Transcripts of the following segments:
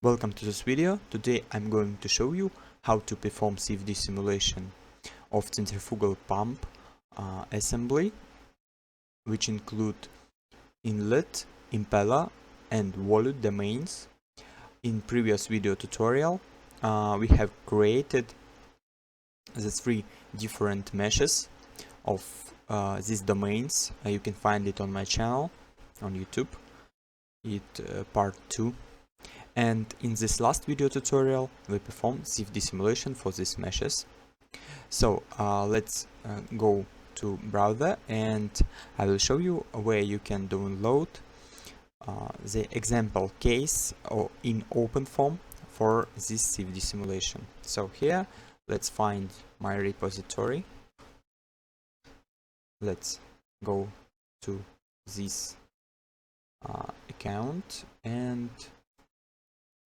Welcome to this video. Today I'm going to show you how to perform CFD simulation of centrifugal pump assembly, which include inlet, impeller and volute domains. In previous video tutorial we have created the 3 different meshes of these domains. You can find it on my channel on YouTube, part 2. And in this last video tutorial we performed CFD simulation for these meshes. So let's go to browser and I will show you where you can download the example case in OpenFOAM for this CFD simulation. So here let's find my repository. Let's go to this account and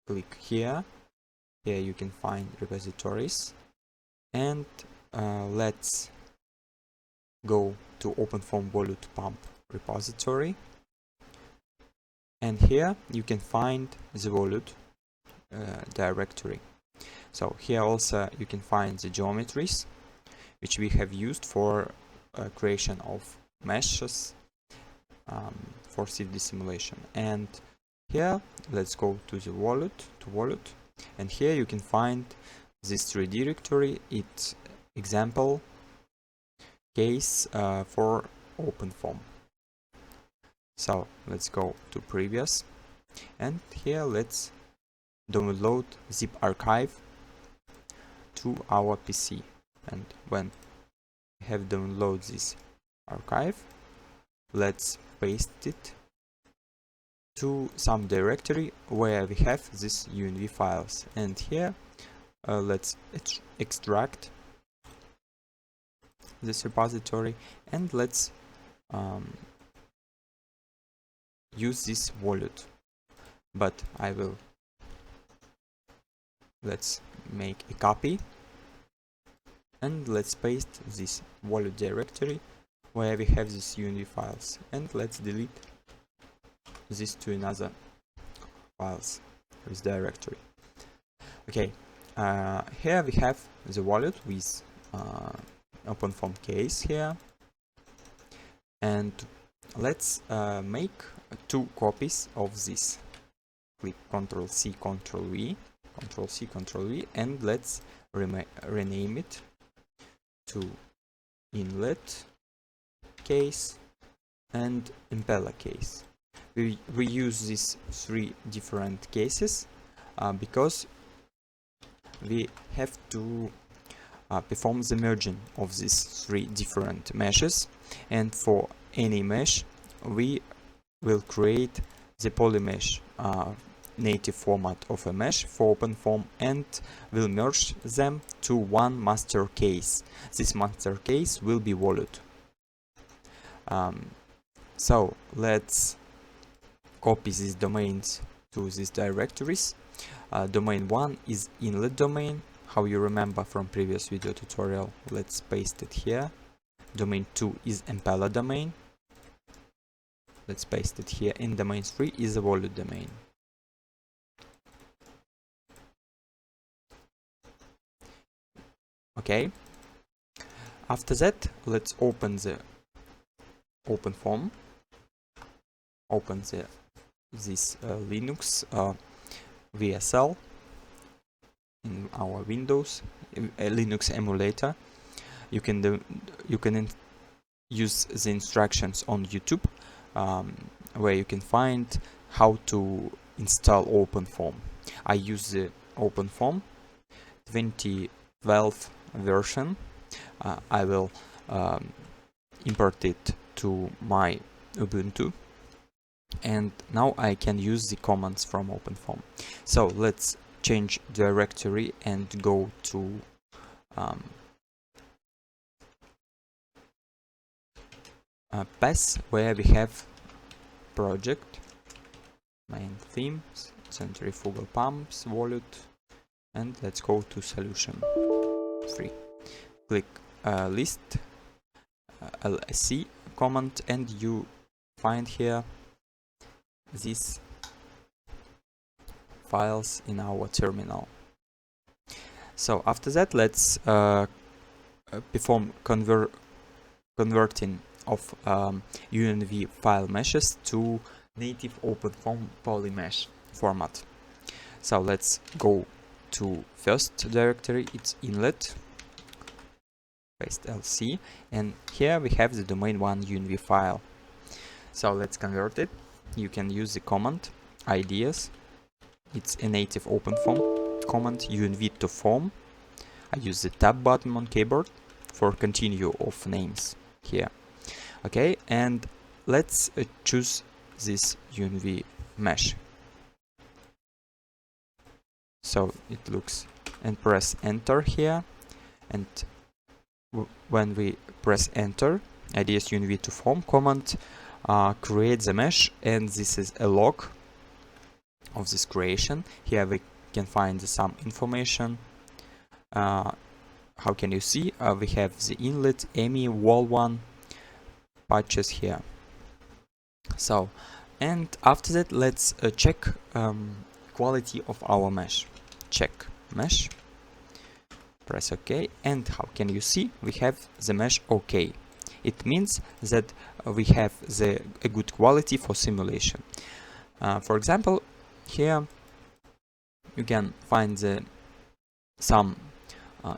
click here. Here you can find repositories, and let's go to OpenFOAM Volute pump repository, and here you can find the Volute directory. So here also you can find the geometries which we have used for creation of meshes for CFD simulation. And here let's go to the Volute, and here you can find this 3 directory. It's example case for OpenFOAM. So let's go to previous, and here let's download zip archive to our PC. And when we have downloaded this archive, let's paste it to some directory where we have these UNV files. And here let's extract this repository, and let's use this Volute. But let's make a copy and let's paste this Volute directory where we have these UNV files, and let's delete this to another files with directory. Okay, here we have the Volute with OpenFOAM case here, and let's make 2 copies of this. Click Ctrl C, Ctrl V, Ctrl C, Ctrl V, and let's rename it to inlet case and impeller case. We use these 3 different cases because we have to perform the merging of these 3 different meshes, and for any mesh we will create the Polymesh native format of a mesh for OpenFOAM, and will merge them to one master case. This master case will be Volute. So let's copy these domains to these directories. Domain 1 is inlet domain, how you remember from previous video tutorial. Let's paste it here. Domain 2 is impeller domain. Let's paste it here. In domain 3 is the Volute domain. Okay. After that, let's open the OpenFOAM. Open this Linux VSL in our Windows Linux emulator. You can use the instructions on YouTube, where you can find how to install OpenFOAM. I use the OpenFOAM 2012 version. I will import it to my Ubuntu, and now I can use the commands from OpenFOAM. So let's change directory and go to path where we have project, main themes, centrifugal pumps, Volute, and let's go to solution 3. Click list lsc command, and you find here this files in our terminal. So after that, let's perform converting of UNV file meshes to native OpenFOAM Polymesh format. So let's go to first directory, it's inlet, paste LC, and here we have the domain1 UNV file. So let's convert it. You can use the command ideas. It's a native OpenFOAM command, UNV to form. I use the tab button on keyboard for continue of names here. Okay, and let's choose this UNV mesh. So it looks, and press enter here, and when we press enter, ideas UNV to form command creates a mesh, and this is a log of this creation. Here we can find some information. How can you see? We have the inlet, EMI, wall1, patches here. So, and after that, let's check quality of our mesh. Check mesh, press OK, and how can you see? We have the mesh OK. It means that we have a good quality for simulation. For example, here you can find some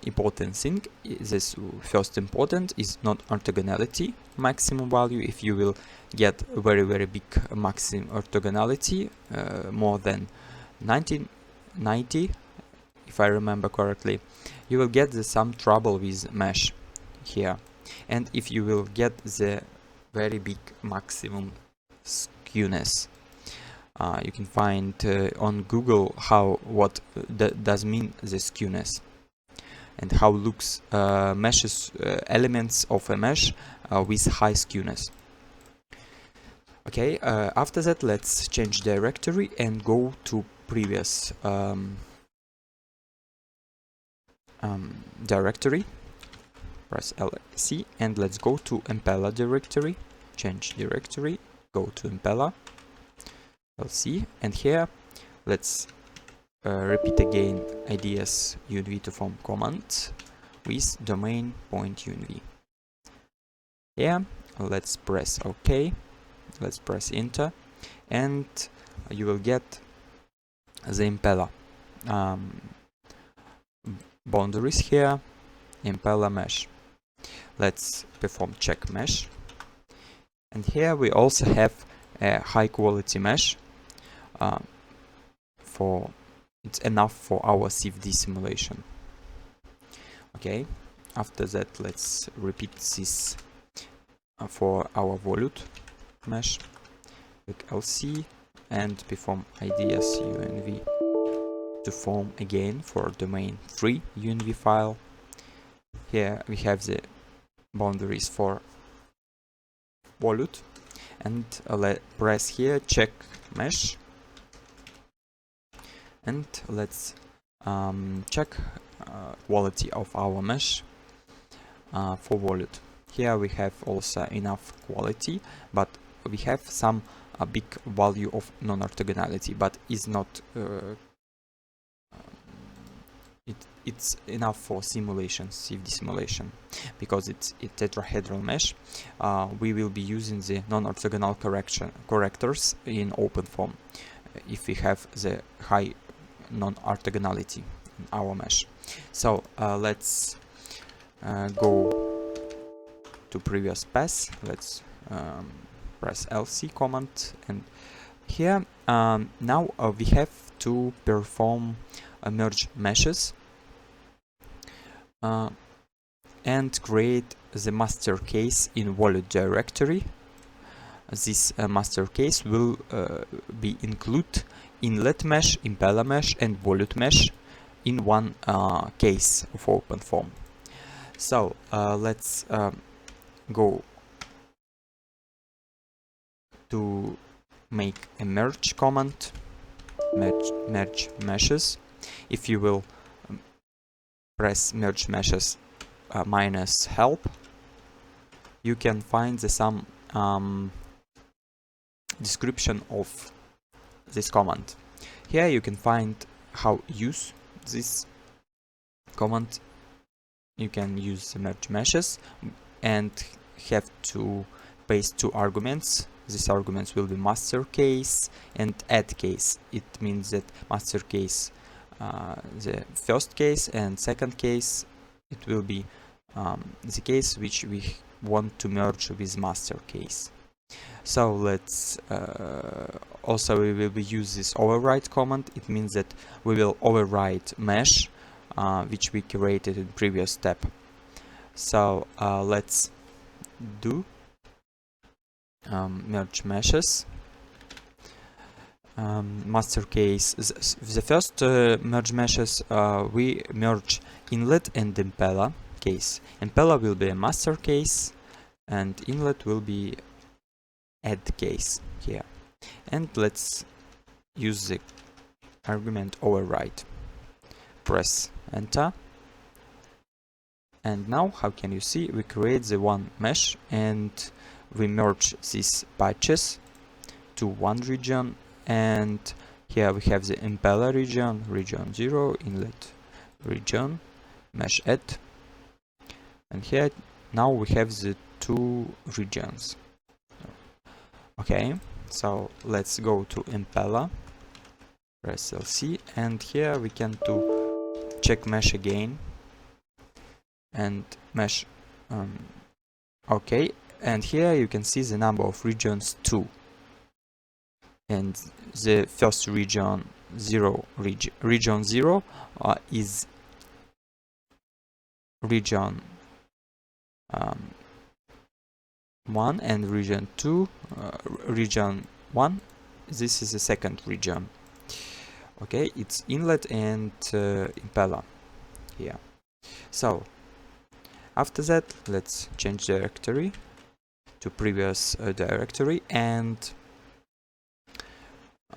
important thing. This first important is not orthogonality maximum value. If you will get very big maximum orthogonality, more than 90, if I remember correctly, you will get some trouble with mesh here. And if you will get the very big maximum skewness, you can find on Google what does mean the skewness and how looks meshes elements of a mesh with high skewness. Okay, after that, let's change directory and go to previous directory. Press LC and let's go to Impeller directory. Change directory, go to Impeller, LC, and here let's repeat again ideas UNV to form command with domain point UNV. Here let's press OK, let's press enter, and you will get the Impeller boundaries here, Impeller mesh. Let's perform check mesh, and here we also have a high quality mesh. It's enough for our CFD simulation. Okay, after that, let's repeat this for our Volute mesh. Click LC and perform ideas UNV to form again for domain 3 UNV file. Here we have the boundaries for Volute, and let's press here check mesh, and let's check quality of our mesh for Volute. Here we have also enough quality, but we have some big value of non-orthogonality, but is not it's enough for simulation, CFD simulation, because it's a tetrahedral mesh. We will be using the non-orthogonal correctors in OpenFOAM if we have the high non-orthogonality in our mesh. So let's go to previous pass. Let's press LC command, and here now we have to perform merge meshes and create the master case in Volute directory. This master case will be include inlet mesh, Impeller mesh, and Volute mesh in one case of OpenFOAM. So let's go to make a merge command, merge meshes. If you will press merge meshes minus help, you can find some description of this command. Here you can find how use this command. You can use the merge meshes and have to paste two arguments. These arguments will be master case and add case. It means that master case, the first case, and second case, it will be the case which we want to merge with master case. So let's also we will use this override command. It means that we will override mesh which we created in previous step. So let's do merge meshes. Master case. The first merge meshes we merge inlet and impeller case. Impeller will be a master case, and inlet will be add case here. And let's use the argument override. Press enter. And now, how can you see, we create the one mesh and we merge these patches to one region, and here we have the impeller region, region 0, inlet region, mesh add, and here now we have the two regions. Okay, so let's go to impeller, press LC, and here we can do check mesh again and mesh. Okay, and here you can see the number of regions 2, and the first region 0 region 0 is region 1, and region 2 region 1, this is the second region. Okay, it's inlet and impeller here. So after that, let's change directory to previous directory, and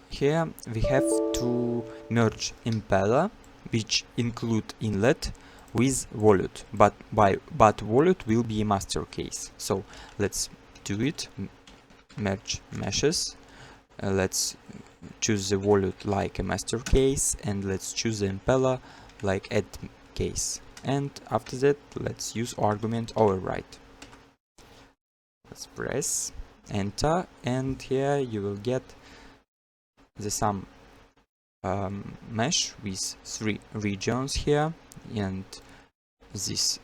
here we have to merge impeller, which include inlet, with Volute, but Volute will be a master case. So let's do it. Merge meshes. Let's choose the Volute like a master case, and let's choose the impeller like add case. And after that, let's use argument override. Let's press enter, and here you will get the sum mesh with 3 regions here, and this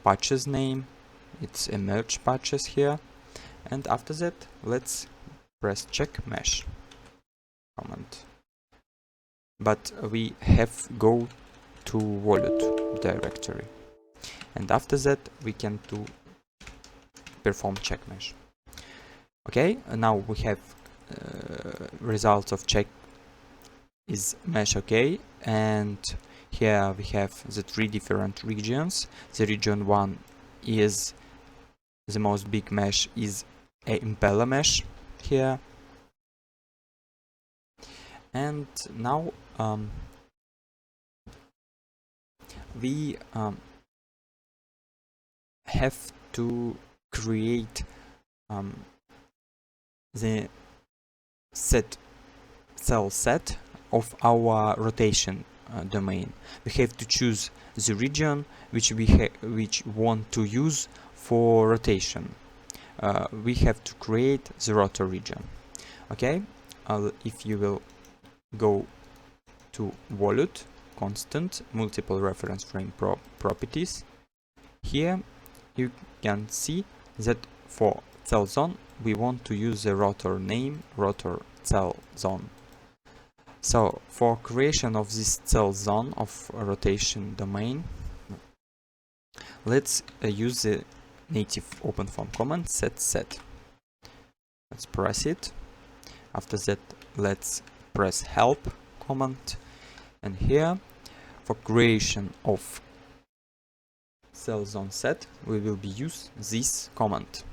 patches name, it's a merge patches here. And after that, let's press check mesh command, but we have go to Volute directory, and after that we can do perform check mesh. Okay, now we have results of check is mesh okay, and here we have the 3 different regions. The region 1 is the most big mesh, is a impeller mesh here. And now we have to create the cell set of our rotation domain. We have to choose the region which we want to use for rotation. We have to create the rotor region. Okay, if you will go to Volute, constant, multiple reference frame properties, here you can see that for cell zone we want to use the rotor name, rotor cell zone. So for creation of this cell zone of rotation domain, let's use the native OpenFOAM command set. Let's press it. After that, let's press help command, and here for creation of cell zone set we will be use this command.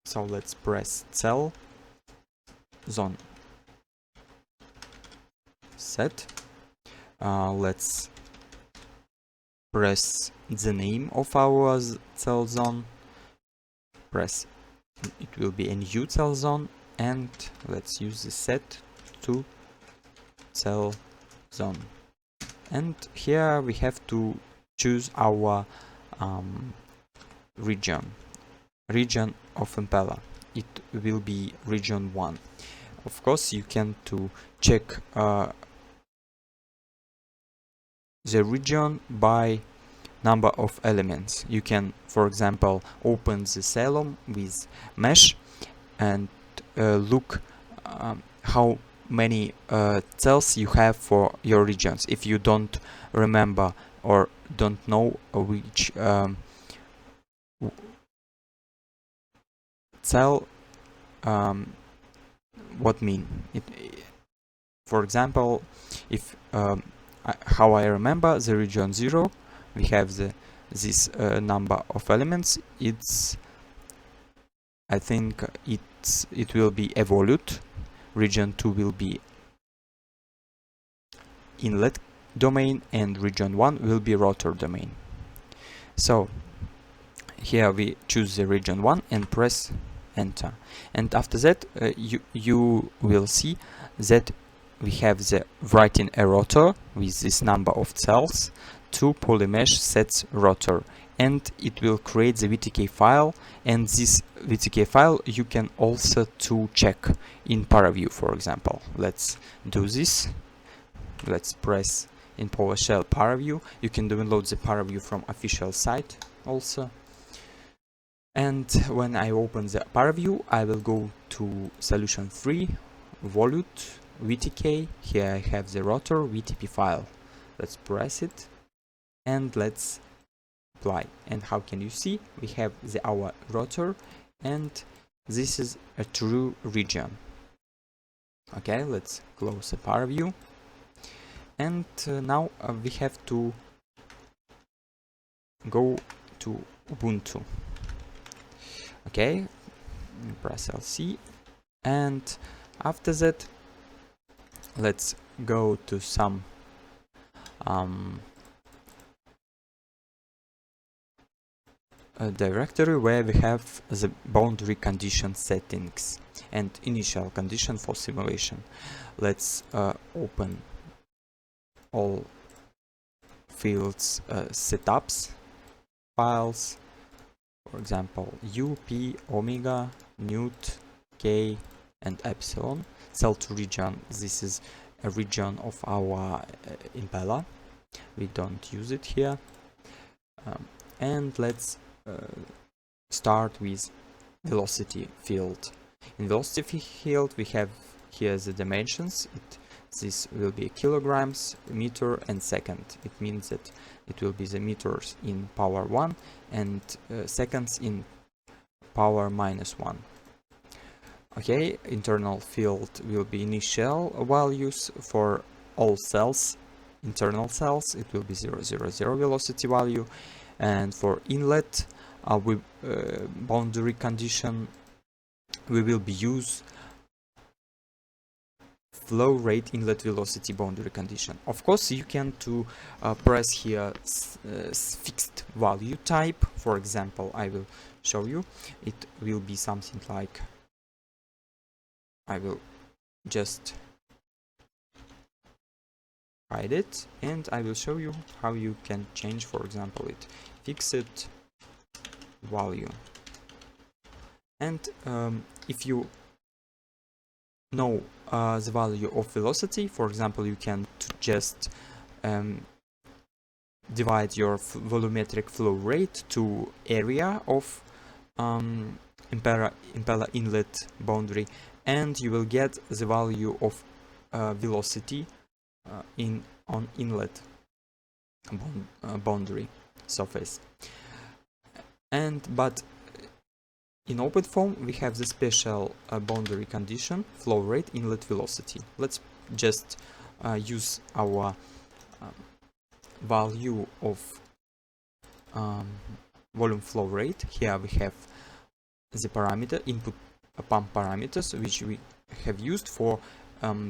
So let's press cell zone set. Let's press the name of our cell zone, press it will be a new cell zone, and let's use the set to cell zone. And here we have to choose our region of Impeller. It will be region 1. Of course, you can to check the region by number of elements. You can, for example, open the Salom with mesh and look how many cells you have for your regions. If you don't remember or don't know which cell what mean it, for example, if how I remember the region 0, we have this number of elements. It's, I think it will be a volute. Region 2 will be inlet domain, and region 1 will be rotor domain. So here we choose the region 1 and press enter, and after that you will see that we have the writing a rotor with this number of cells to Polymesh sets rotor, and it will create the VTK file. And this VTK file you can also to check in Paraview, for example. Let's do this. Let's press in PowerShell Paraview. You can download the Paraview from official site also. And when I open the Paraview, I will go to solution 3, Volute, VTK. Here I have the rotor VTP file. Let's press it and let's apply. And how can you see? We have our rotor, and this is a true region. Okay, let's close the Paraview. And now we have to go to Ubuntu. Okay, press LC, and after that let's go to some directory where we have the boundary condition settings and initial condition for simulation. Let's open all fields setups files, for example U, P, omega, newt, K and epsilon. Cell to region, this is a region of our Impeller. We don't use it here. And let's start with velocity field. In velocity field we have here the dimensions. This will be kilograms, meter and second. It means that it will be the meters in power 1 and seconds in power -1. Okay, internal field will be initial values for all cells. Internal cells, it will be 0, 0, 0 velocity value, and for inlet boundary condition we will be use flow rate inlet velocity boundary condition. Of course, you can to press here fixed value type. For example, I will show you. It will be something like, I will just hide it, and I will show you how you can change, for example, it fixed value. And if you know the value of velocity, for example, you can just divide your volumetric flow rate to area of Impeller inlet boundary, and you will get the value of velocity on inlet boundary surface. But in OpenFOAM we have the special boundary condition flow rate inlet velocity. Let's just use our value of volume flow rate. Here we have the parameter input pump parameters, which we have used for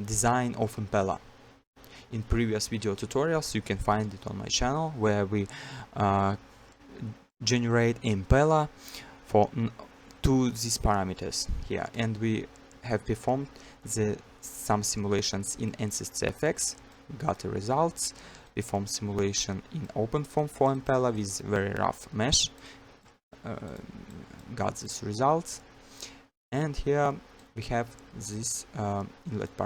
design of Impeller. In previous video tutorials you can find it on my channel, where we generate Impeller for to these parameters here, and we have performed some simulations in NCSFX, got the results. Performed simulation in OpenFOAM for Impeller with very rough mesh, got these results. And here we have this input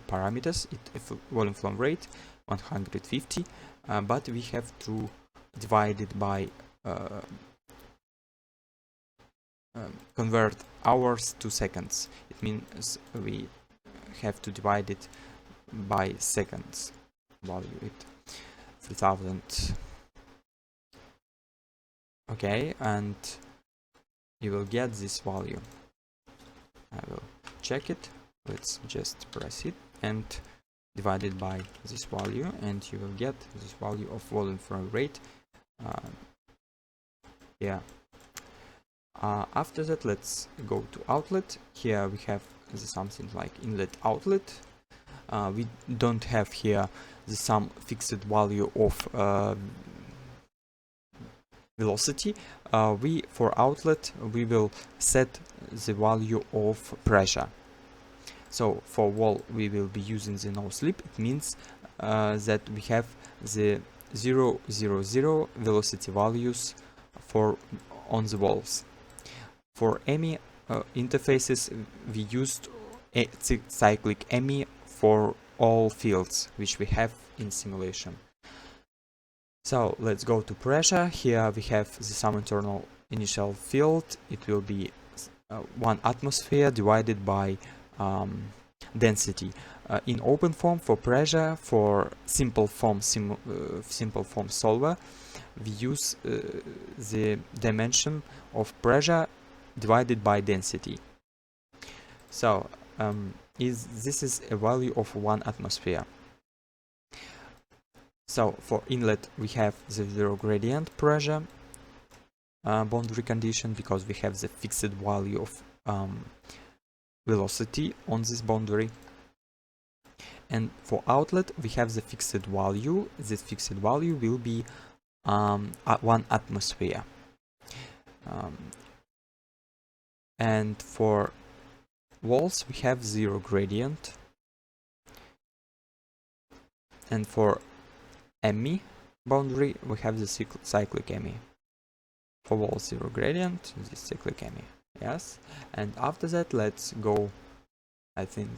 parameters, volume flow rate 150, but we have to divide it by convert hours to seconds. It means we have to divide it by seconds. Value it 3000. Okay, and you will get this value. I will check it. Let's just press it and divide it by this value, and you will get this value of volume flow rate. Yeah. After that, let's go to outlet. Here we have something like inlet outlet. We don't have here some fixed value of velocity. For outlet we will set the value of pressure. So for wall we will be using the no slip. It means that we have the 0, 0, 0 velocity values on the walls. For EMI interfaces we used a cyclic EMI for all fields which we have in simulation. So let's go to pressure. Here we have some internal initial field. It will be 1 atmosphere divided by density. In OpenFOAM for pressure, for simpleFoam solver, we use the dimension of pressure divided by density. So this is a value of 1 atmosphere. So for inlet we have the zero gradient pressure boundary condition, because we have the fixed value of velocity on this boundary. And for outlet we have the fixed value. This fixed value will be 1 atmosphere. And for walls we have zero gradient. And for EMI boundary we have the cyclic EMI. For wall zero gradient, this cyclic EMI. Yes. And after that, let's go. I think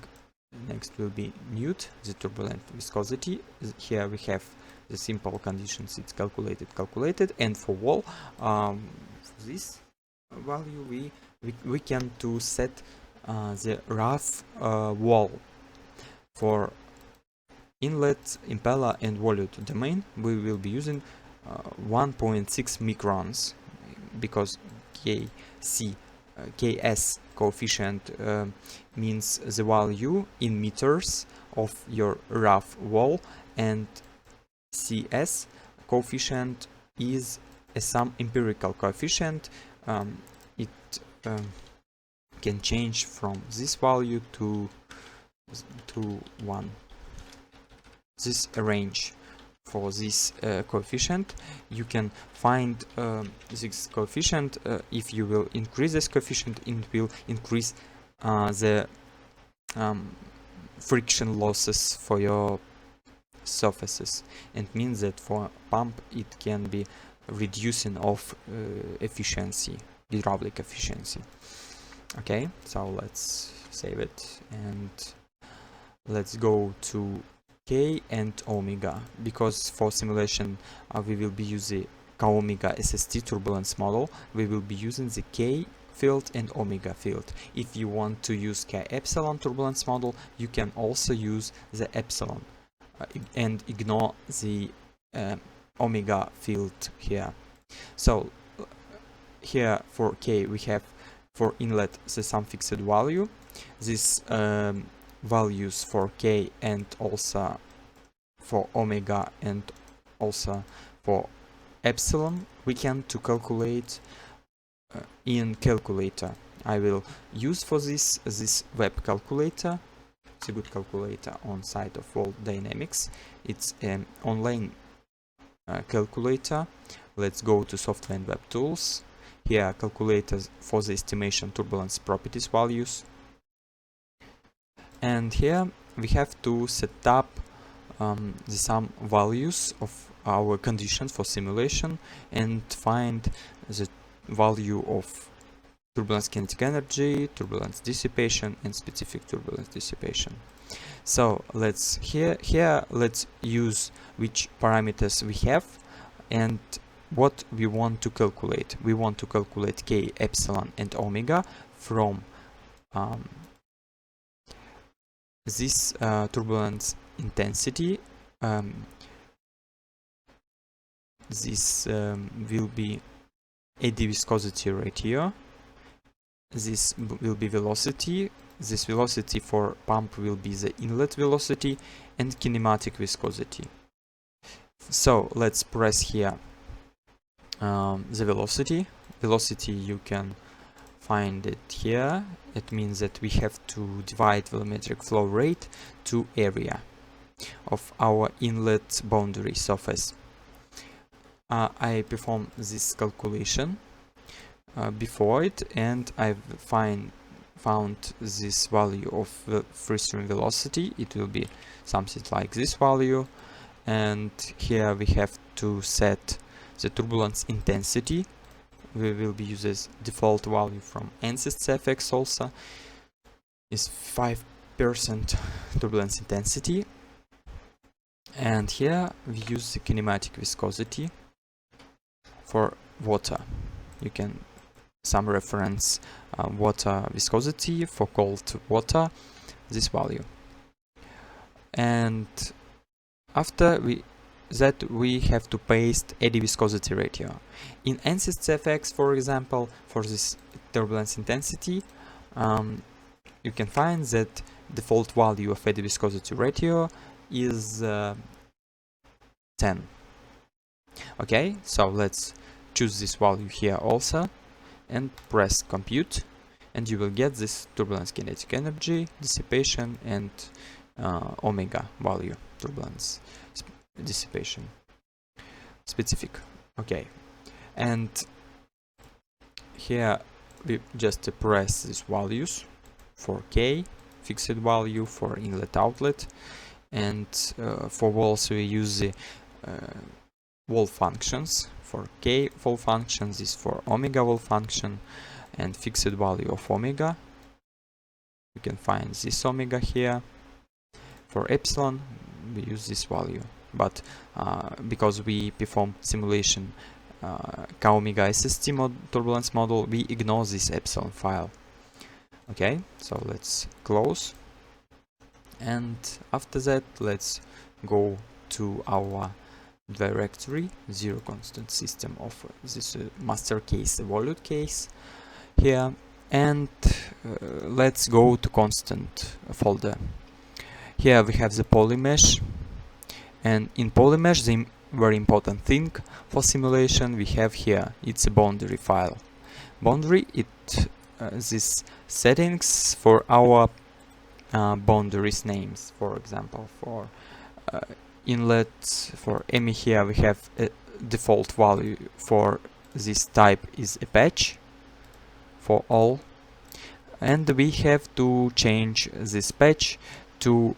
next will be Newt, the turbulent viscosity. Here we have the simple conditions. It's calculated. And for wall, for this value we can to set the rough wall. For inlet, impeller and volute domain we will be using 1.6 microns, because KS coefficient means the value in meters of your rough wall, and CS coefficient is some empirical coefficient. It can change from this value to 1. This range for this coefficient. You can find this coefficient. If you will increase this coefficient, it will increase the friction losses for your surfaces, and means that for pump it can be reducing of efficiency, hydraulic efficiency. Okay, so let's save it and let's go to K and omega, because for simulation we will be using K-omega SST turbulence model. We will be using the K field and omega field. If you want to use K epsilon turbulence model, you can also use the epsilon and ignore the omega field here. So here for K we have for inlet some fixed value. This values for K and also for omega and also for epsilon we can to calculate in calculator. I will use for this web calculator. It's a good calculator on site of World Dynamics. It's an online calculator. Let's go to software and web tools. Here calculators for the estimation turbulence properties values. And here we have to set up some values of our conditions for simulation and find the value of turbulence kinetic energy, turbulence dissipation, and specific turbulence dissipation. So let's let's use which parameters we have and what we want to calculate. We want to calculate K, epsilon, and omega from this turbulence intensity. This will be eddy viscosity ratio. This will be velocity. This velocity for pump will be the inlet velocity, and kinematic viscosity. So let's press here the velocity. Velocity you can find it here. It means that we have to divide volumetric flow rate to area of our inlet boundary surface. I perform this calculation before it, and I've found this value of free stream velocity. It will be something like this value, and here we have to set the turbulence intensity. We will be using default value from ANSYS-FX also is 5% turbulence intensity, and here we use the kinematic viscosity for water. You can some reference water viscosity for cold water, this value. And after that we have to paste eddy viscosity ratio. In ANSYS-FX, for example, for this turbulence intensity, you can find that default value of eddy viscosity ratio is 10. Okay, so let's choose this value here also and press compute, and you will get this turbulence kinetic energy, dissipation, and omega value, turbulence dissipation specific. Okay, and here we just press these values for K, fixed value for inlet outlet, and for walls we use the wall functions. For K wall functions is for omega wall function, and fixed value of omega. You can find this omega here. For epsilon we use this value, but because we perform simulation K omega SST turbulence model, we ignore this epsilon file. Okay, so let's close, and after that let's go to our directory, zero constant system of this master case, the Volute case here, and let's go to constant folder. Here we have the Polymesh, and in Polymesh the very important thing for simulation we have here, it's a boundary file. Boundary, this settings for our boundaries names. For example, for inlet, for EMI here we have a default value for this type is a patch for all, and we have to change this patch to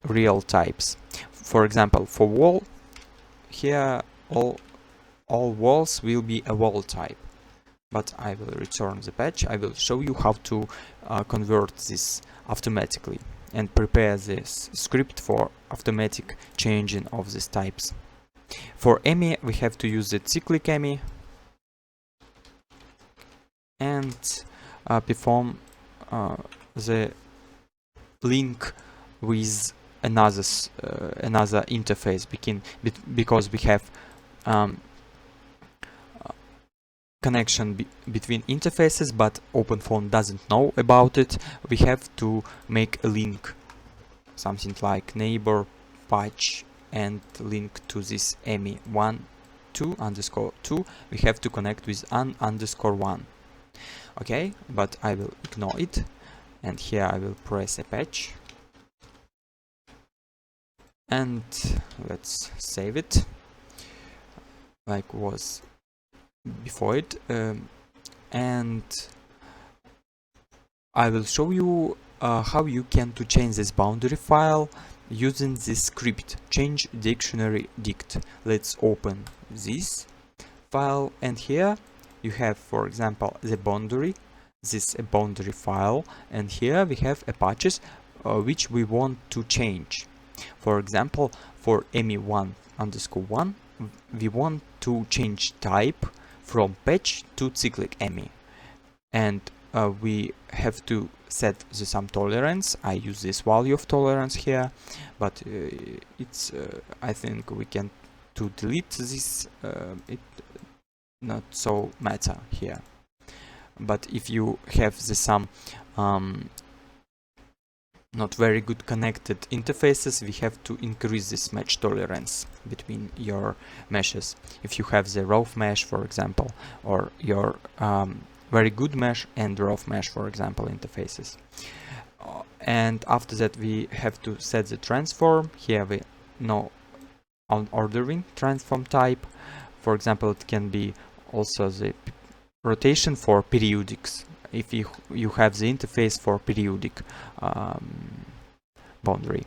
real types. For example, for wall, here all walls will be a wall type, but I will return the patch. I will show you how to convert this automatically and prepare this script for automatic changing of these types. For EMI we have to use the cyclic EMI and perform the link with another interface because we have connection between interfaces, but OpenFOAM doesn't know about it. We have to make a link, something like neighbor patch, and link to this EMI 1.2_2. We have to connect with _1. Okay, but I will ignore it, and here I will press a patch, and let's save it like was before it, and I will show you how you can to change this boundary file using this script change dictionary dict. Let's open this file, and here you have, for example, the boundary. This is a boundary file, and here we have a patches which we want to change. For example, for ME1_1 we want to change type from patch to cyclic ME, and we have to set the some tolerance. I use this value of tolerance here, but it's I think we can to delete this, it not so matter here. But if you have the some not very good connected interfaces, we have to increase this mesh tolerance between your meshes. If you have the rough mesh, for example, or your very good mesh and rough mesh, for example, interfaces. And after that we have to set the transform. Here we know on ordering transform type. For example, it can be also the rotation for periodics, if you have the interface for periodic boundary.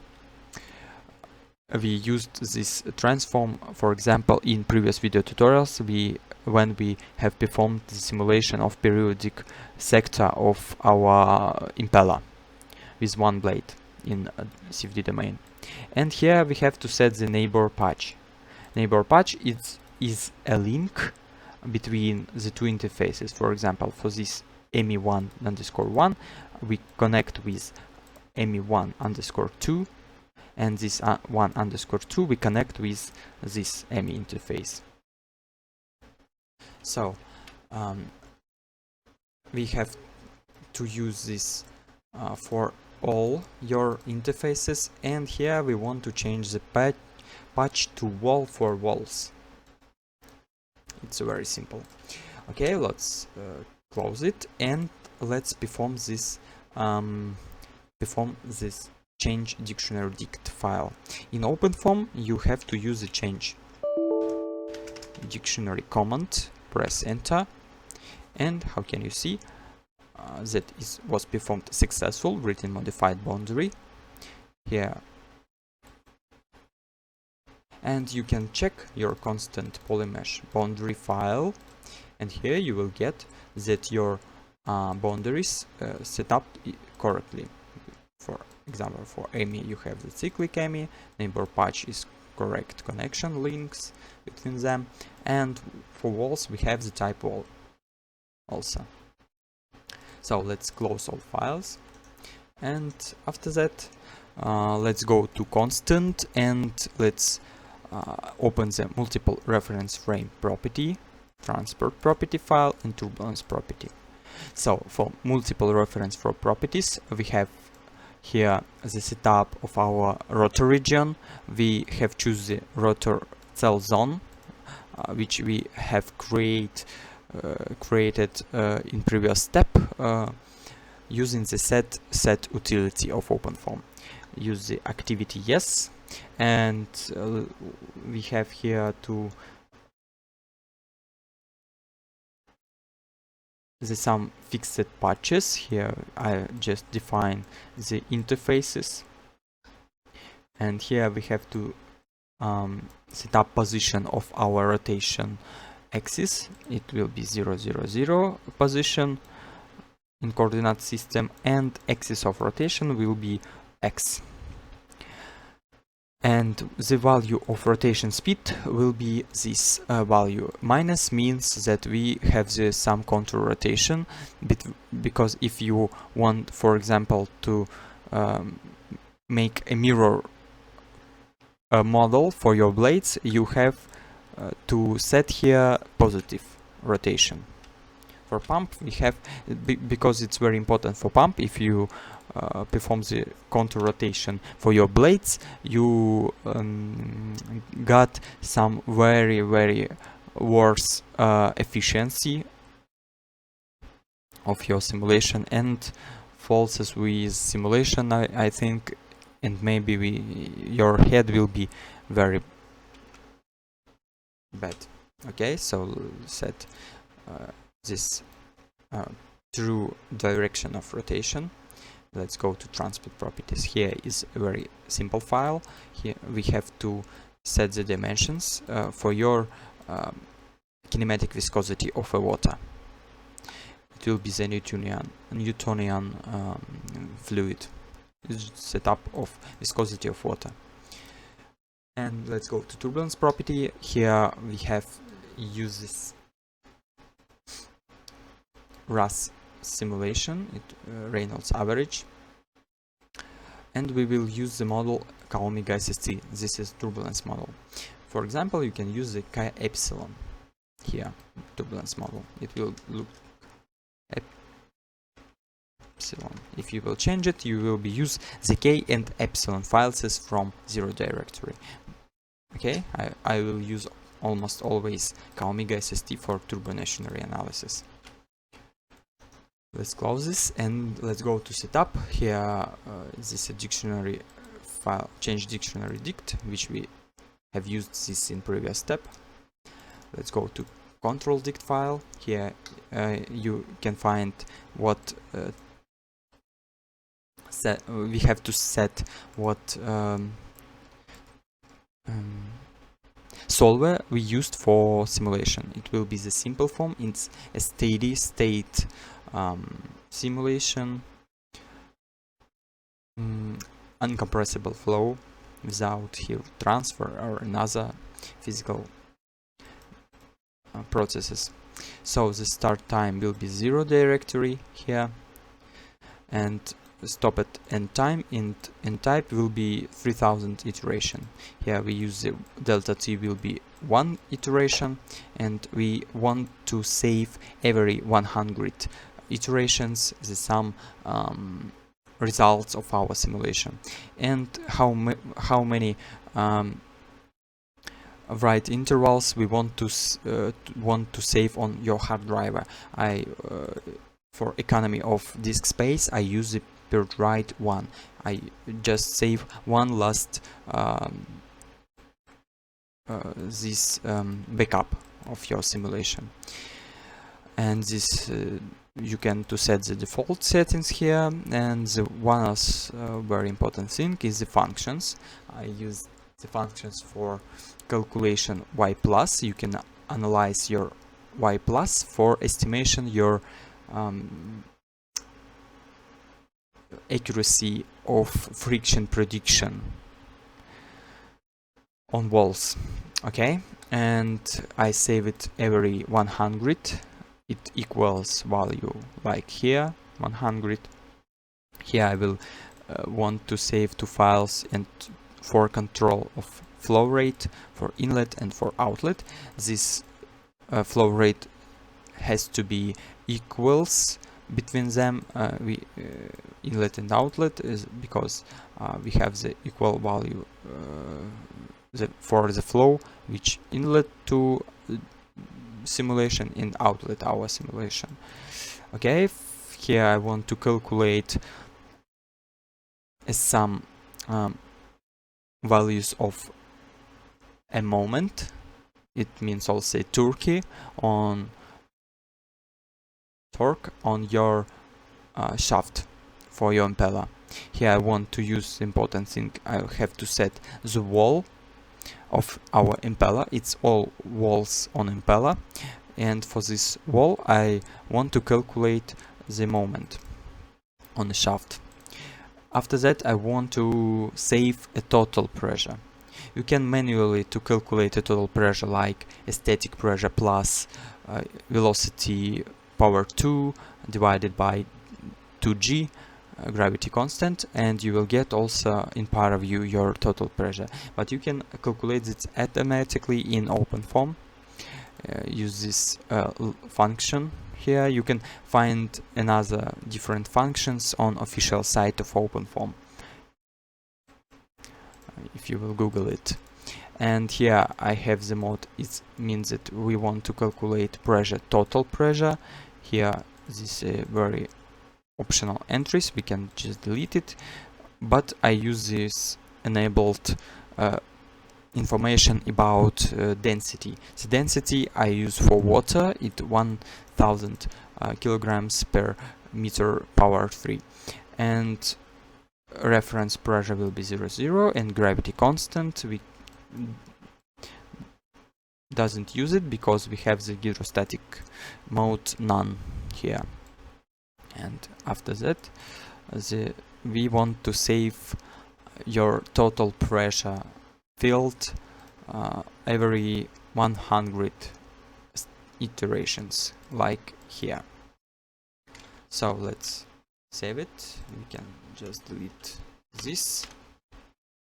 We used this transform, for example, in previous video tutorials, when we have performed the simulation of periodic sector of our impeller with one blade in CFD domain. And here we have to set the neighbor patch. Neighbor patch is a link between the two interfaces. For example, for this ME1_1 we connect with ME1_2, and this 1_2 we connect with this ME interface. So we have to use this for all your interfaces, and here we want to change the patch to wall for walls. It's very simple. Okay, let's close it, and let's perform this change dictionary dict file. In OpenFOAM you have to use the change dictionary command, press enter, and how can you see that was performed successful, written modified boundary here. And you can check your constant Polymesh boundary file, and here you will get that your boundaries set up correctly. For example, for ME you have the cyclic ME, neighbor patch is correct connection links between them, and for walls we have the type wall also. So let's close all files, and after that let's go to constant, and let's open the multiple reference frame property, transport property file, and turbulence property. So for multiple reference frame properties we have here the setup of our rotor region. We have choose the rotor cell zone, which we have created in previous step using the set utility of OpenFOAM. Use the activity yes, and we have here to some fixed patches. Here I just define the interfaces, and here we have to set up position of our rotation axis. It will be 0, 0, 0 position in coordinate system, and axis of rotation will be x. And the value of rotation speed will be this value. Minus means that we have the some contour rotation, because if you want, for example, to make a mirror model for your blades, you have to set here positive rotation. For pump we have, because it's very important for pump, if you perform the contour rotation for your blades, you got some very worse efficiency of your simulation, and faults with simulation, I think, and maybe your head will be very bad. Okay, so set this true direction of rotation. let's go to transport properties. Here is a very simple file. Here we have to set the dimensions for your kinematic viscosity of a water. It will be the Newtonian fluid. It's setup of viscosity of water. And let's go to turbulence property. Here we have used this RAS simulation, Reynolds average, and we will use the model K omega SST. This is turbulence model. For example, you can use the K epsilon here, turbulence model. It will look epsilon. If you will change it, you will be use the K and epsilon files from 0 directory. Okay, I will use almost always K omega SST for turbonationary analysis. Let's close this and let's go to setup. Here this is a dictionary file, change dictionary dict, which we have used this in previous step. Let's go to control dict file. Here you can find what we have to set what solver we used for simulation. It will be the simpleFoam. It's a steady state simulation, uncompressible flow without heat transfer or another physical processes. So the start time will be 0 directory here, and stop at end time in type will be 3000 iteration. Here we use the delta t will be 1 iteration, and we want to save every 100 iterations the sum results of our simulation, and how many write intervals we want to save on your hard drive. For economy of disk space, I use the per write 1. I just save one last this backup of your simulation, and this you can to set the default settings here. And the one very important thing is the functions. I use the functions for calculation y plus. You can analyze your y plus for estimation your accuracy of friction prediction on walls. Okay, and I save it every 100. It equals value like here 100. Here I will want to save two files and for control of flow rate for inlet and for outlet. This flow rate has to be equals between them. Inlet and outlet is because we have the equal value for the flow which inlet to simulation in outlet our simulation. Okay, here I want to calculate some values of a moment. It means also torque on your shaft for your impeller. Here I want to use the important thing. I have to set the wall of our impeller. It's all walls on impeller, and for this wall I want to calculate the moment on the shaft. After that I want to save a total pressure. You can manually to calculate a total pressure like a static pressure plus velocity power 2 divided by 2g gravity constant, and you will get also in Paraview your total pressure. But you can calculate it automatically in OpenFOAM. Use this function here. You can find another different functions on official site of OpenFOAM if you will Google it. And here I have the mode. It means that we want to calculate pressure, total pressure. Here this very optional entries, we can just delete it, but I use this enabled information about density. The density I use for water is 1000 kilograms per meter power 3, and reference pressure will be 0, 0, and gravity constant we doesn't use it because we have the hydrostatic mode none here. And after that, we want to save your total pressure field every 100 iterations, like here. So let's save it. We can just delete this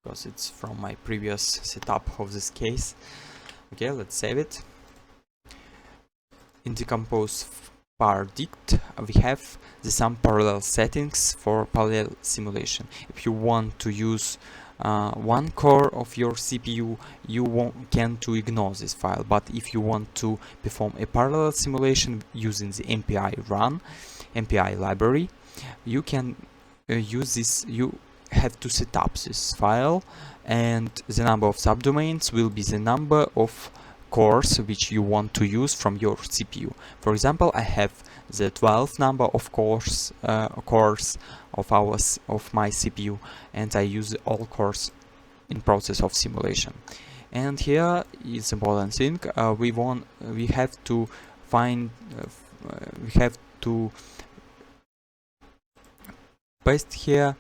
because it's from my previous setup of this case. Okay, let's save it. In decomposePar dict, we have the some parallel settings for parallel simulation. If you want to use one core of your CPU, you can to ignore this file. But if you want to perform a parallel simulation using the MPI library, you can use this. You have to set up this file, and the number of subdomains will be the number of cores which you want to use from your CPU. For example, I have the 12th number of cores of my CPU, and I use all cores in process of simulation. And here is important thing: we have to paste here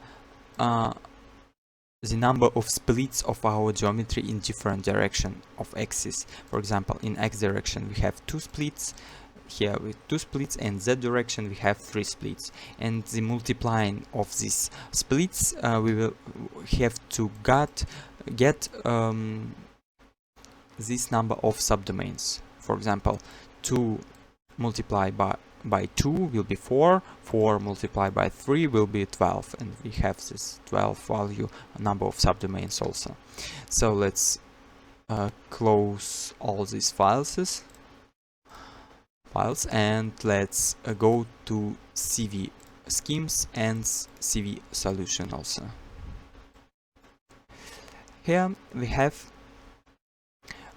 the number of splits of our geometry in different direction of axis. For example, in X direction we have 2 splits, here with 2 splits, and Z direction we have 3 splits. And the multiplying of these splits, we will have to get this number of subdomains. For example, 2 multiplied by 2 will be 4, 4 multiplied by 3 will be 12, and we have this 12 value number of subdomains also. So let's close all these files and let's go to CV schemes and CV solution also. Here we have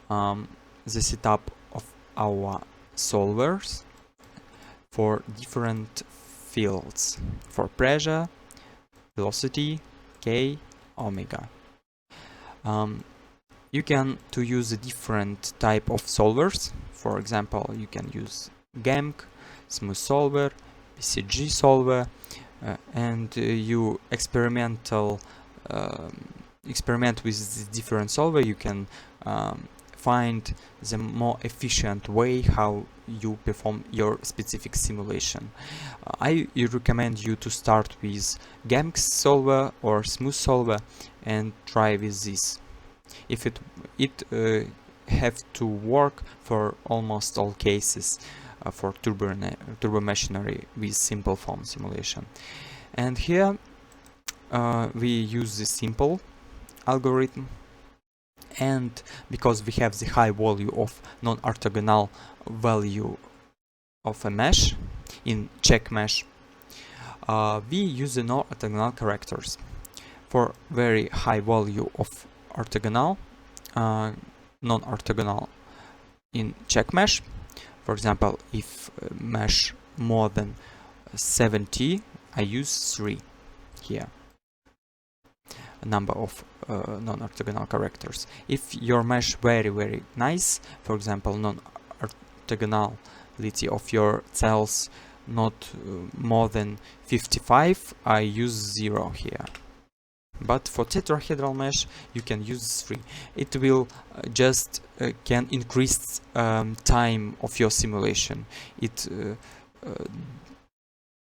the setup of our solvers for different fields, for pressure, velocity, K, omega. You can use a different type of solvers. For example, you can use GAMC, smooth solver, PCG solver, and you experiment with this different solver. You can find the more efficient way how you perform your specific simulation. I recommend you to start with GAMC solver or smooth solver and try with this. If it have to work for almost all cases for turbomachinery with simpleFoam simulation. And here we use the simple algorithm, and because we have the high value of non-orthogonal value of a mesh in check mesh, we use the non-orthogonal characters. For very high value of orthogonal, non-orthogonal in check mesh, for example, if mesh more than 70, I use 3 here, a number of non-orthogonal characters. If your mesh very nice, for example, non-orthogonality of your cells not more than 55, I use 0 here. But for tetrahedral mesh you can use 3. It will just can increase time of your simulation. It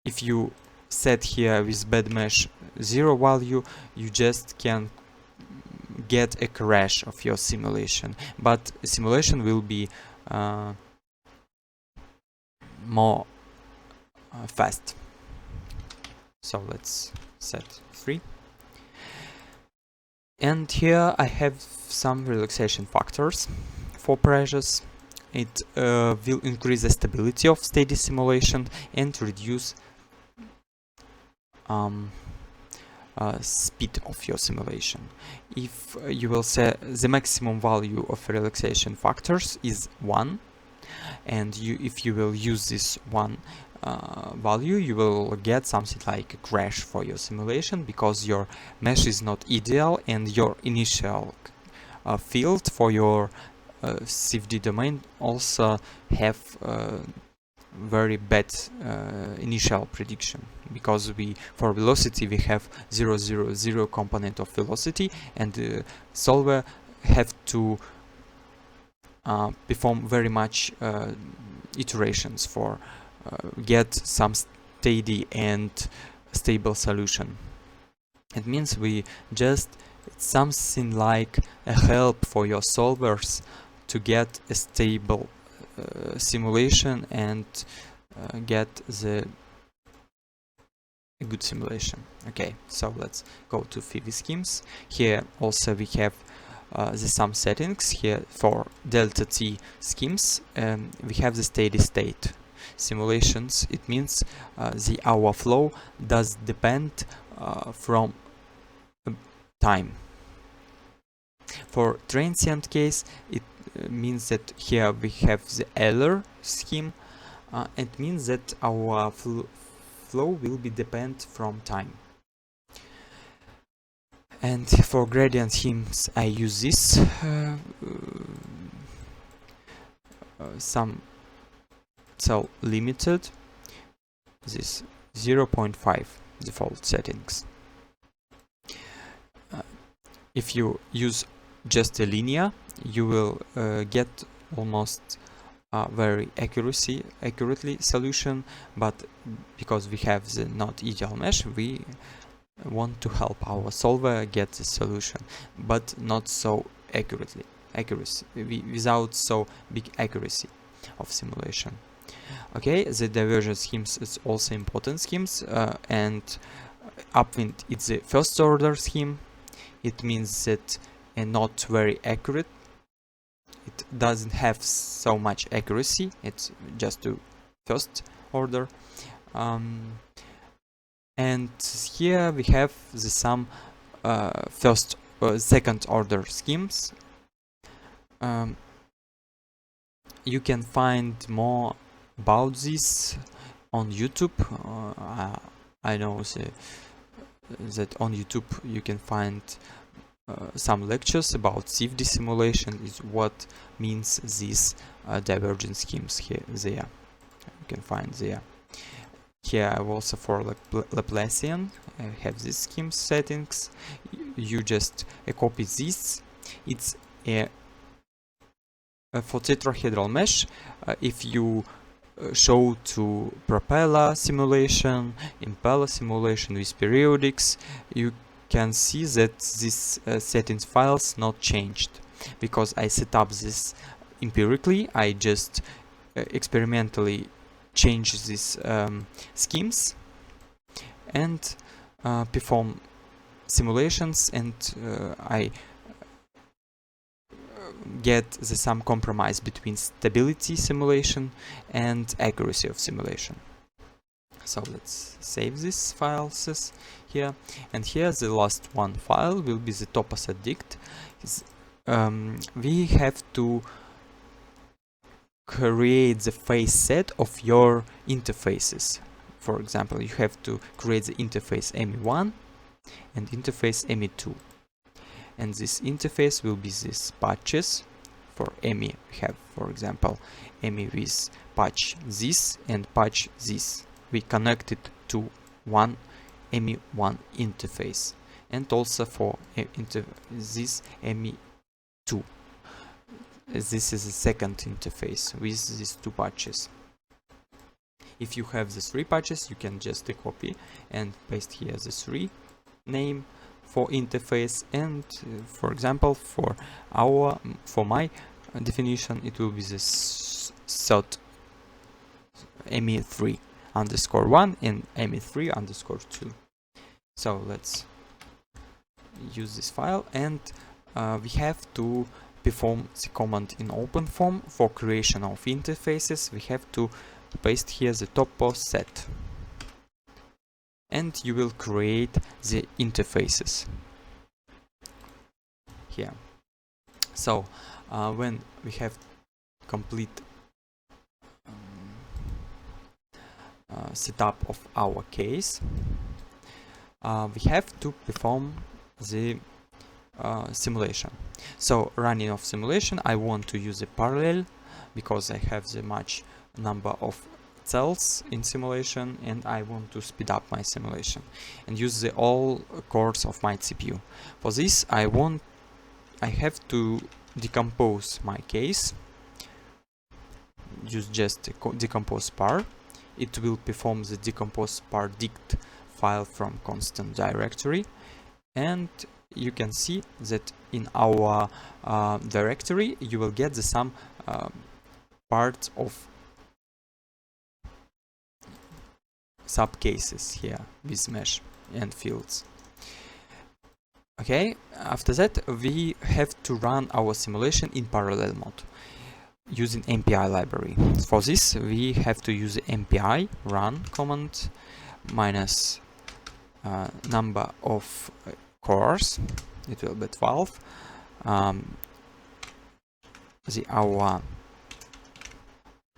if you set here with bad mesh 0 value, you just can get a crash of your simulation, but simulation will be more fast. So let's set 3. And here I have some relaxation factors for pressures. It will increase the stability of steady simulation and reduce speed of your simulation. If you will say the maximum value of relaxation factors is 1, and if you will use this one value, you will get something like a crash for your simulation, because your mesh is not ideal and your initial field for your CFD domain also have very bad initial prediction, because for velocity we have 0, component of velocity, and the solver have to perform very much iterations for get some steady and stable solution. It means it's something like a help for your solvers to get a stable simulation and get a good simulation. Okay, so let's go to FreeCAD schemes. Here also we have some settings. Here for delta T schemes we have the steady state simulations. It means our flow does depend from time. For transient case, it means that here we have the Euler scheme. It means that our flow will be depend from time. And for gradient schemes, I use this some cell limited, this 0.5 default settings. If you use just a linear, you will get almost very accurately solution, but because we have the not ideal mesh, we want to help our solver get the solution, but not so without so big accuracy of simulation. Okay, the diversion schemes is also important schemes, and upwind it's the first order scheme. It means that not very accurate. It doesn't have so much accuracy. It's just to first order. And here we have some second order schemes. You can find more about this on YouTube. I know that on YouTube you can find some lectures about CFD simulation, is what means these divergent schemes there. You can find there. Here also for Laplacian have these scheme settings. You just copy this. It's for tetrahedral mesh. If you show to propeller simulation, impeller simulation with periodics, you can see that this settings files not changed, because I set up this empirically. I just experimentally change these schemes and perform simulations, and I get some compromise between stability simulation and accuracy of simulation. So let's save these files here, and here the last one file will be the topos addict. We have to create the face set of your interfaces. For example, you have to create the interface ME1 and interface ME2, and this interface will be these patches. For ME we have, for example, ME with patch this and patch this. We connect it to one ME1 interface, and also for this ME2. This is the second interface with these two patches. If you have the three patches, you can just copy and paste here the three name for interface, and for example for my definition it will be this third ME3_1 and ME3_2. So let's use this file, and we have to perform the command in OpenFOAM for creation of interfaces. We have to paste here the topos set, and you will create the interfaces here. So when we have complete setup of our case, we have to perform the simulation. So running of simulation, I want to use a parallel because I have the much number of cells in simulation, and I want to speed up my simulation and use the all cores of my CPU. For this, I have to decompose my case. Use just decomposePar. It will perform the decomposePar dict file from constant directory, and you can see that in our directory you will get the some parts of subcases here with mesh and fields. Okay, after that we have to run our simulation in parallel mode using MPI library. For this we have to use the MPI run command minus number of cores, it will be 12. Our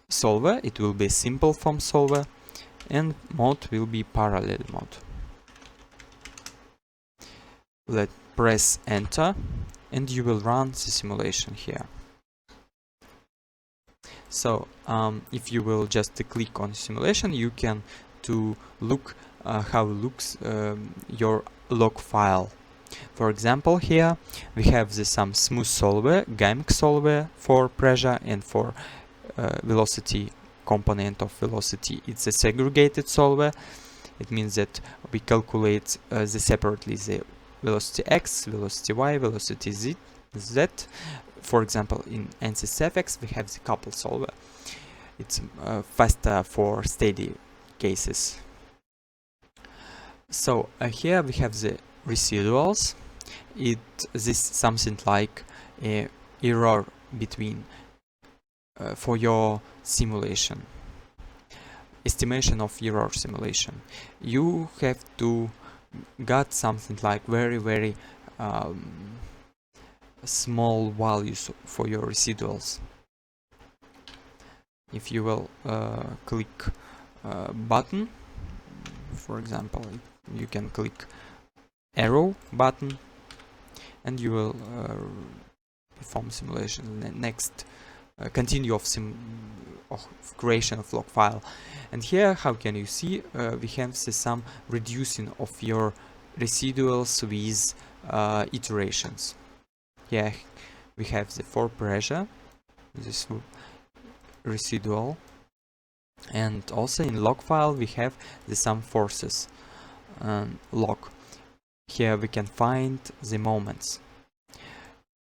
solver, it will be simpleFoam solver, and mode will be parallel mode. Let's press enter and you will run the simulation here. So if you will just click on simulation, you can to look how looks your log file. For example, here we have some smooth solver, GAMC solver for pressure, and for velocity component of velocity it's a segregated solver. It means that we calculate separately the velocity x, velocity y, velocity z. For example, in ANSYS-FX we have the couple solver. It's faster for steady cases. So here we have the residuals. This something like a error between for your simulation, estimation of error simulation. You have to get something like very small values for your residuals. If you will click button, for example, you can click arrow button and you will perform simulation. Next, continue of creation of log file. And here, how can you see, we have some reducing of your residuals with iterations. Here we have the for pressure, this residual, and also in log file we have the some forces log. Here we can find the moments,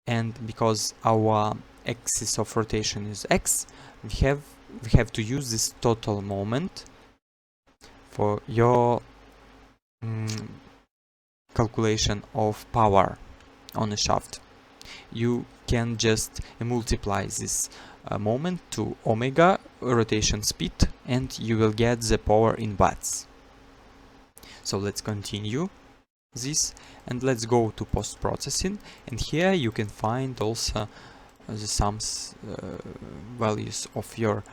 and because our axis of rotation is x, we have to use this total moment for your calculation of power on a shaft. You can just multiply this moment to omega rotation speed and you will get the power in watts. So let's continue this and let's go to post-processing, and here you can find also the sums values of your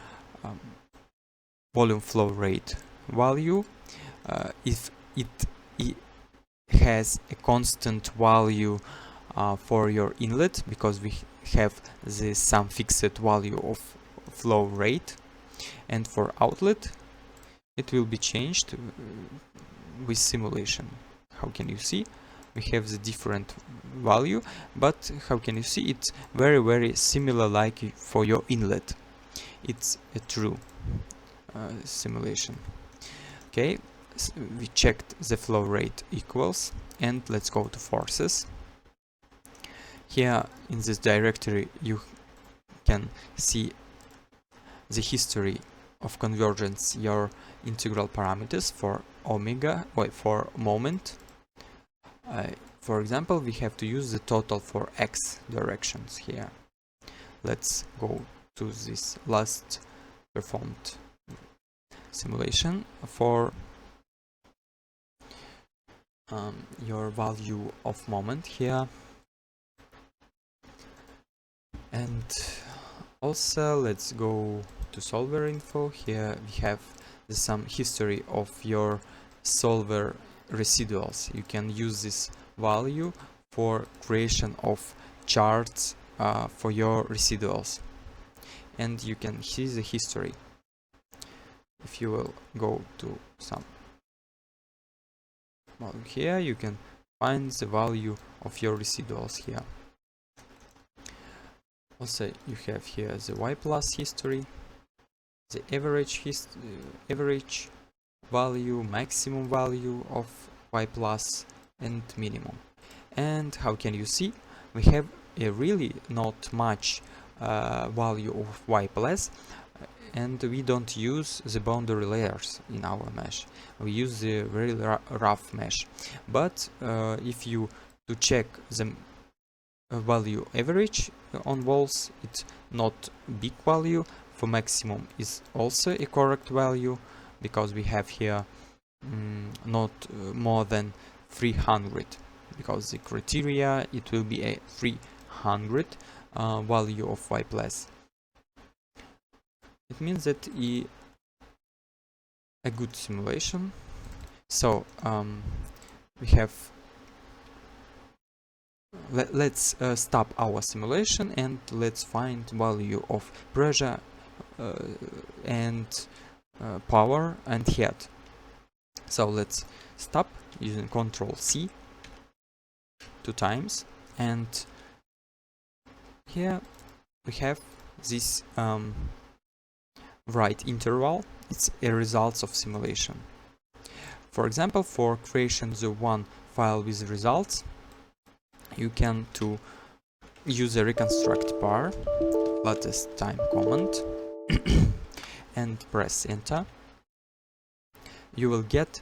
volume flow rate value. If it has a constant value for your inlet, because we have some fixed value of flow rate, and for outlet it will be changed with simulation. How can you see? We have the different value, but how can you see it's very similar like for your inlet. It's a true simulation. Okay, so we checked the flow rate equals, and let's go to forces. Here in this directory you can see the history of convergence, your integral parameters for omega, for moment. For example, we have to use the total for x directions here. Let's go to this last performed simulation for your value of moment here. And also let's go to solver info. Here we have some history of your solver residuals. You can use this value for creation of charts for your residuals, and you can see the history. If you will go to some here, you can find the value of your residuals here. Also, you have here the y plus history, the average value, maximum value of y plus, and minimum. And how can you see? We have a really not much value of y plus, and we don't use the boundary layers in our mesh. We use the very rough mesh. But if you to check the value average on walls, it's not big value. For maximum is also a correct value, because we have here not more than 300, because the criteria it will be a 300 value of y plus. It means that a good simulation. So we have let's stop our simulation and let's find value of pressure and power and head. So let's stop using Ctrl C 2 times, and here we have this right interval. It's a results of simulation. For example, for creation the one file with results, you can to use a reconstruct par latest time command and press enter. You will get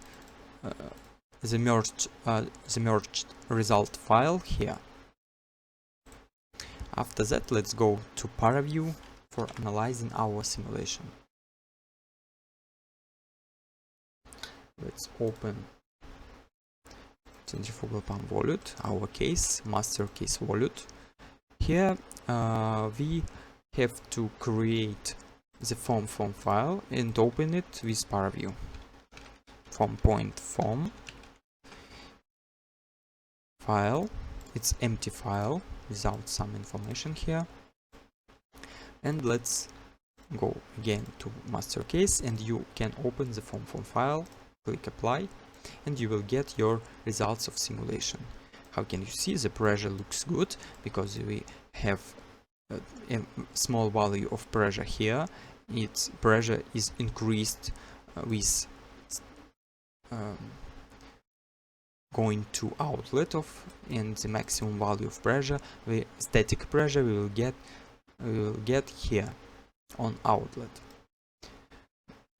the merged result file here. After that, let's go to Paraview for analyzing our simulation. Let's open Centrifugal PAM Volute, our case, master case Volute. Here we have to create the foam file and open it with Paraview. Foam file, it's empty file without some information here. And let's go again to master case, and you can open the foam file, click apply, and you will get your results of simulation. How can you see? The pressure looks good because we have a small value of pressure here. Its pressure is increased with going to outlet of, and the maximum value of pressure, the static pressure we will get here on outlet.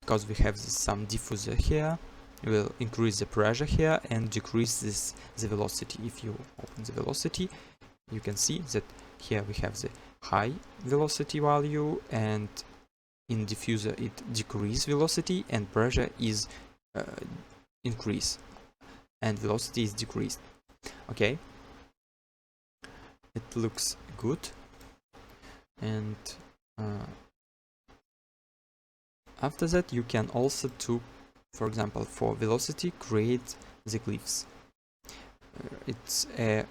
Because we have some diffuser here, we will increase the pressure here and decrease the velocity. If you open the velocity, you can see that here we have the high velocity value, and in diffuser it decrease velocity and pressure is increase and velocity is decreased. Okay, it looks good. And after that, you can also for example, for velocity, create the glyphs. It's the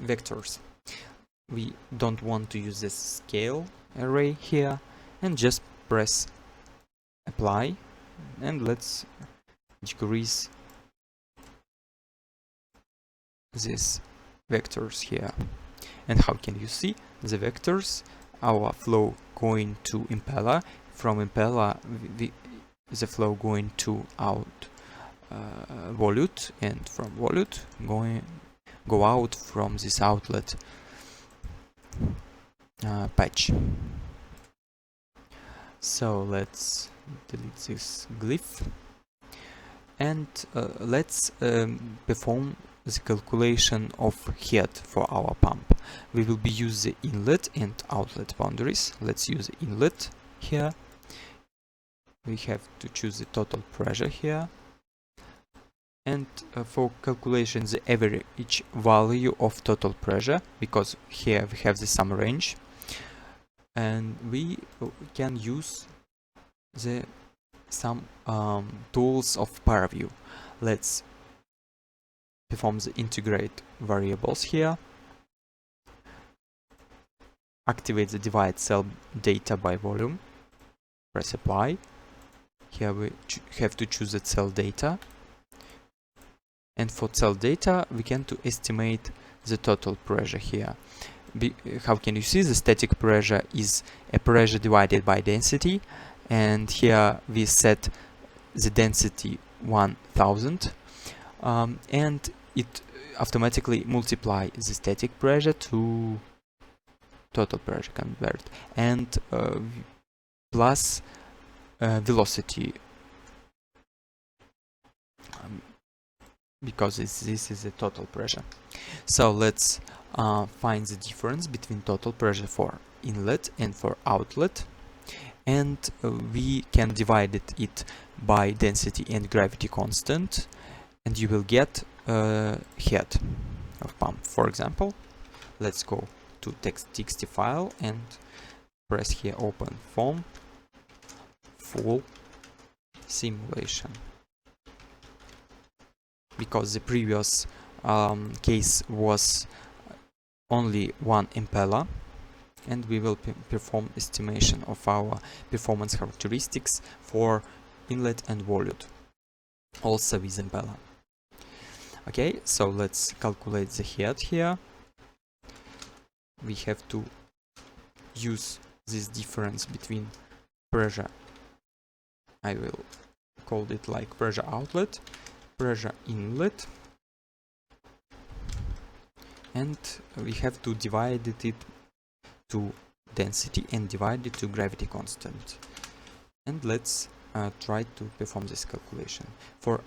vectors. We don't want to use this scale array here, and just press apply, and let's decrease these vectors here. And how can you see the vectors? Our flow going to impeller, from impeller the flow going to out volute, and from volute go out from this outlet patch. So let's delete this glyph, and let's perform the calculation of head for our pump. We will be use the inlet and outlet boundaries. Let's use the inlet here. We have to choose the total pressure here, and for calculation the average value of total pressure, because here we have the sum range, and we can use the some tools of Paraview. Let's perform the integrate variables here. Activate the divide cell data by volume. Press apply. Here we have to choose the cell data. And for cell data, we can to estimate the total pressure here. How can you see? The static pressure is a pressure divided by density. And here we set the density 1000. And it automatically multiply the static pressure to total pressure convert. And plus velocity, because this is the total pressure. So let's find the difference between total pressure for inlet and for outlet, and we can divide it by density and gravity constant, and you will get head of pump. For example, let's go to txt file and press here OpenFOAM full simulation, because the previous case was only one impeller, and we will perform estimation of our performance characteristics for inlet and volute, also with impeller. Okay, so let's calculate the head here. We have to use this difference between pressure, I will call it like pressure outlet, pressure inlet, and we have to divide it to density and divide it to gravity constant. And let's try to perform this calculation. For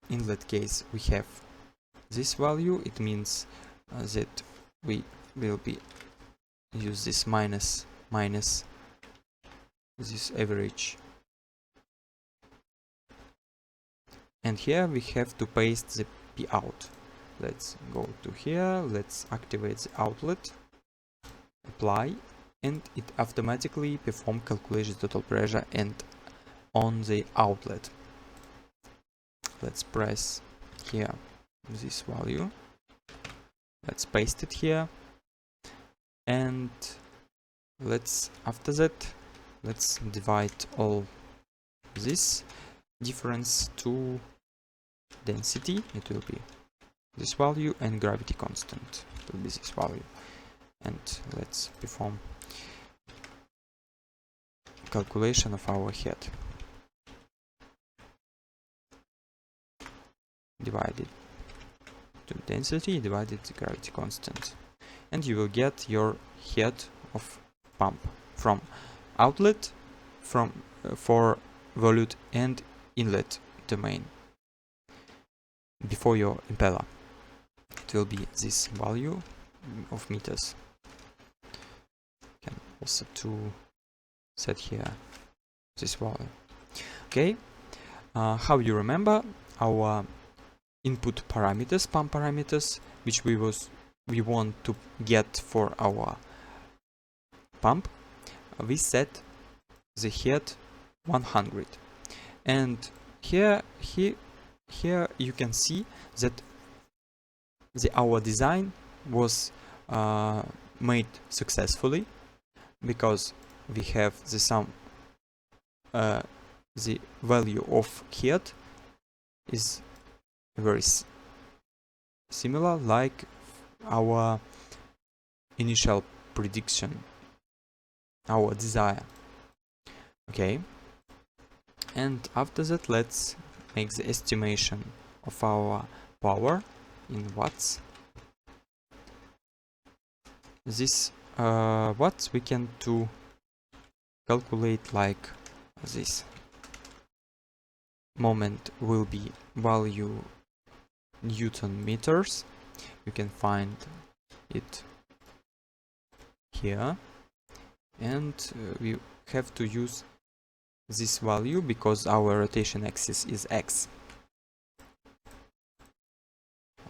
inlet case, we have this value. It means that we will be use this minus this average, and here we have to paste the P out. Let's go to here, let's activate the outlet, apply, and it automatically perform calculation total pressure and on the outlet. Let's press here this value, let's paste it here, and let's after that let's divide all this difference to density. It will be this value, and gravity constant will be this value. And let's perform calculation of our head. Divided to density divided the gravity constant, and you will get your head of pump from outlet, from for volute and inlet domain. Before your impeller, it will be this value of meters. You can also to set here this value. Okay, how you remember our input parameters, pump parameters, which we want to get for our pump. We set the head 100, and here you can see that our design was made successfully, because we have the value of head is very similar like our initial prediction, our desire. Okay, and after that let's make the estimation of our power in watts. This watts we can to calculate like this. Moment will be value Newton meters. You can find it here, and we have to use this value because our rotation axis is X.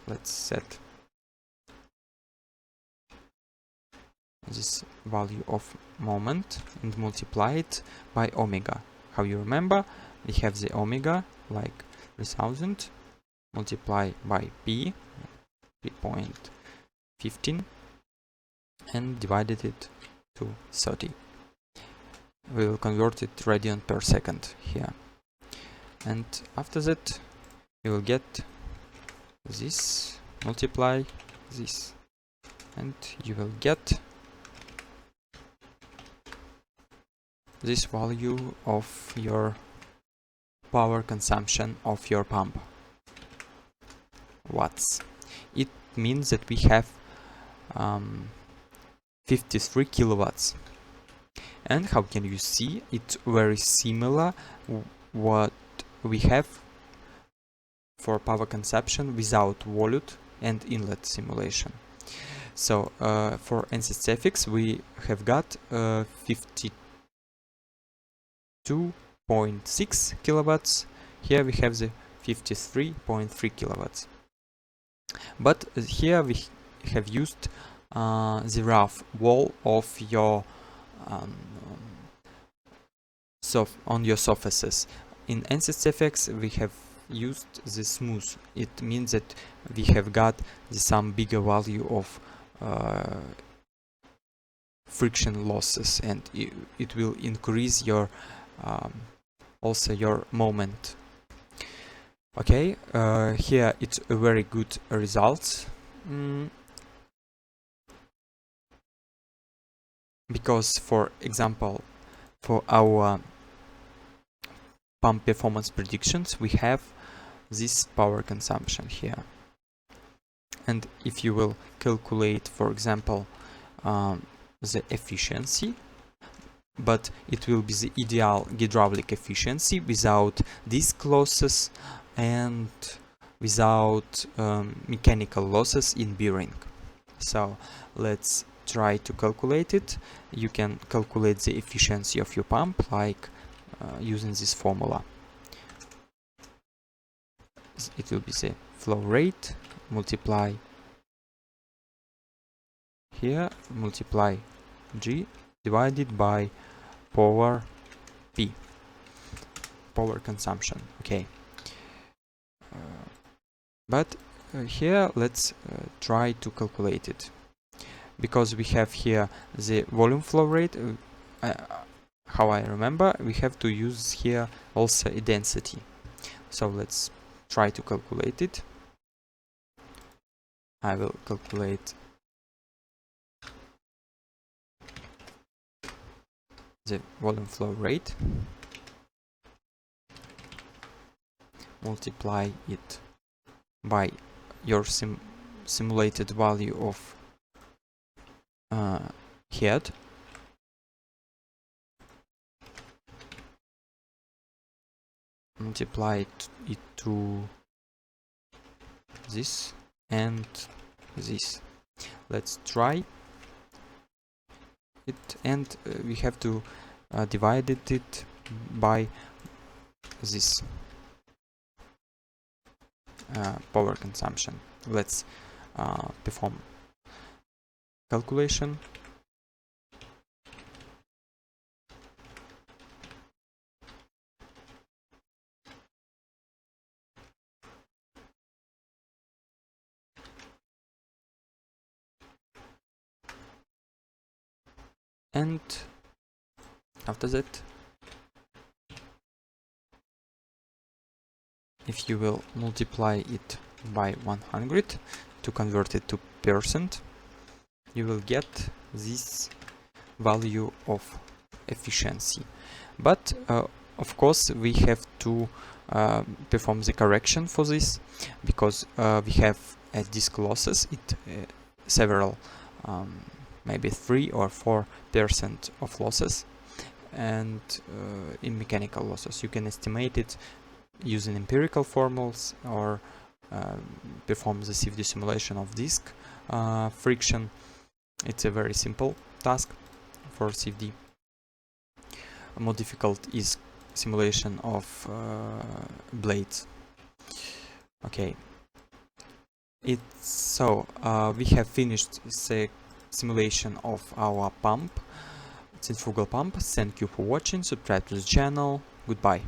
Let's set this value of moment and multiply it by omega. how you remember, we have the omega like 3000 multiplied by p 3.15 and divided it to 30. We will convert it radian per second here, and after that you will get this multiply this, and you will get this value of your power consumption of your pump, watts. It means that we have 53 kilowatts. And how can you see? It's very similar what we have for power consumption without volute and inlet simulation. So for NCSFX we have got 52.6 kilowatts. Here we have the 53.3 kilowatts. But here we have used the rough wall of your on your surfaces. In NCSFX we have used the smooth. It means that we have got some bigger value of friction losses, and it will increase your also your moment. Okay, here it's a very good result, because for example for our pump performance predictions we have this power consumption here, and if you will calculate for example the efficiency, but it will be the ideal hydraulic efficiency without disc losses and without mechanical losses in bearing. So let's try to calculate it. You can calculate the efficiency of your pump like using this formula. It will be the flow rate multiply here multiply G divided by power P, power consumption. Okay, but here let's try to calculate it, because we have here the volume flow rate. How I remember, we have to use here also a density. So let's try to calculate it. I will calculate the volume flow rate, multiply it by your simulated value of head, multiply it to this and this. Let's try it, and we have to divide it by this power consumption. Let's perform calculation. And after that, if you will multiply it by 100 to convert it to percent, you will get this value of efficiency. But of course we have to perform the correction for this, because we have disc losses, several maybe 3 or 4% of losses, and in mechanical losses you can estimate it using empirical formulas or perform the CFD simulation of disc friction. It's a very simple task for CFD. More difficult is simulation of blades. Okay, we have finished the simulation of our pump, centrifugal pump. Thank you for watching. Subscribe to the channel. Goodbye.